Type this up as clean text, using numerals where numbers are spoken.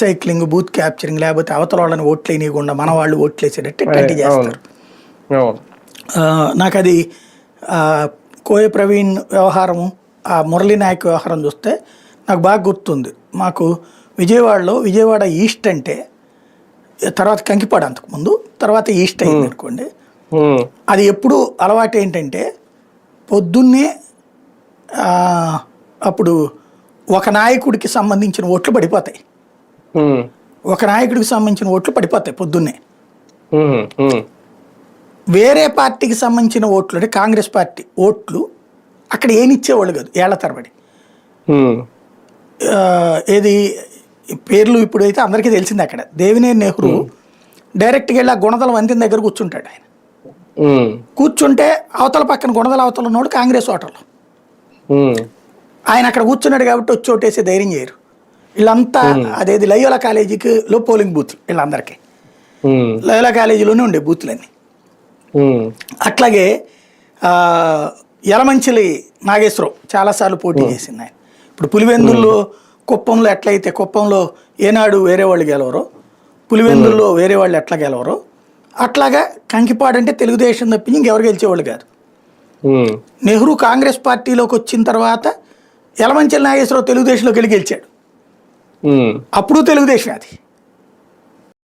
Cycling, booth capturing, లేకపోతే అవతల వాళ్ళని ఓట్లు వేయకుండా మన వాళ్ళు ఓట్లు వేసేటట్టు ఇట్లాంటి చేస్తారు. నాకు అది కోయ ప్రవీణ్ వ్యవహారము, ఆ మురళీ నాయక్ వ్యవహారం చూస్తే నాకు బాగా గుర్తుంది. మాకు విజయవాడ ఈస్ట్ అంటే తర్వాత కంకిపాడు అంతకుముందు, తర్వాత ఈస్ట్ అయింది అనుకోండి. అది ఎప్పుడు అలవాటు ఏంటంటే పొద్దున్నే అప్పుడు ఒక నాయకుడికి సంబంధించిన ఓట్లు పడిపోతాయి, ఒక నాయకుడికి సంబంధించిన ఓట్లు పడిపోతాయి పొద్దున్నే. వేరే పార్టీకి సంబంధించిన ఓట్లు అంటే కాంగ్రెస్ పార్టీ ఓట్లు అక్కడ ఏమిచ్చేవాళ్ళు కాదు ఏళ్ల తరబడి. ఏది పేర్లు ఇప్పుడైతే అందరికీ తెలిసింది. అక్కడ దేవినేని నెహ్రూ డైరెక్ట్గా వెళ్ళి ఆ గుణదల వంతెన దగ్గర కూర్చుంటాడు. ఆయన కూర్చుంటే అవతల పక్కన గుణదల అవతల ఉన్నోడు కాంగ్రెస్ ఓటర్లు. ఆయన అక్కడ కూర్చున్నాడు కాబట్టి వచ్చి ఓటేసే ధైర్యం చేయరు వీళ్ళంతా. అదేది లయోలా కాలేజీకి పోలింగ్ బూత్లు వీళ్ళందరికీ లయోలా కాలేజీలోనే ఉండే బూత్లన్నీ. అట్లాగే యలమంచిలి నాగేశ్వరరావు చాలాసార్లు పోటీ చేసింది ఆయన. ఇప్పుడు పులివెందుల్లో, కుప్పంలో ఎట్లయితే కుప్పంలో ఏనాడు వేరే వాళ్ళు గెలవరో, పులివెందుల్లో వేరే వాళ్ళు ఎట్లా గెలవరో, అట్లాగా కంకిపాడు అంటే తెలుగుదేశం తప్పించి ఇంకెవరు గెలిచేవాళ్ళు కాదు. నెహ్రూ కాంగ్రెస్ పార్టీలోకి వచ్చిన తర్వాత యలమంచిలి నాగేశ్వరరావు తెలుగుదేశంలోకి వెళ్ళి గెలిచాడు. అప్పుడు తెలుగుదేశం అది.